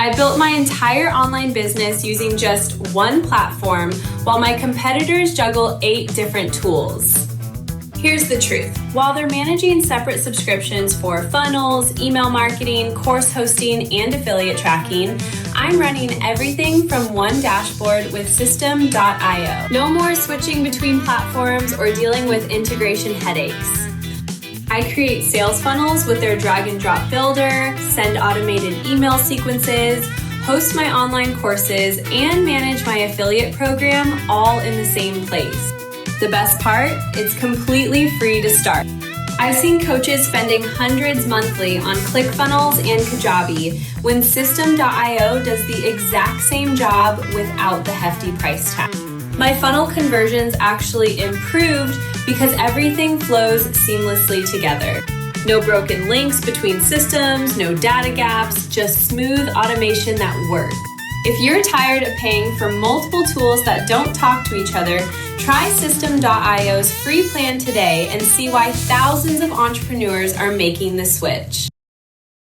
I built my entire online business using just one platform while my competitors juggle 8 different tools. Here's the truth. While they're managing separate subscriptions for funnels, email marketing, course hosting, and affiliate tracking, I'm running everything from one dashboard with System.io. No more switching between platforms or dealing with integration headaches. I create sales funnels with their drag and drop builder, send automated email sequences, host my online courses, and manage my affiliate program all in the same place. The best part, it's completely free to start. I've seen coaches spending hundreds monthly on ClickFunnels and Kajabi when System.io does the exact same job without the hefty price tag. My funnel conversions actually improved because everything flows seamlessly together. No broken links between systems, no data gaps, just smooth automation that works. If you're tired of paying for multiple tools that don't talk to each other, try System.io's free plan today and see why thousands of entrepreneurs are making the switch.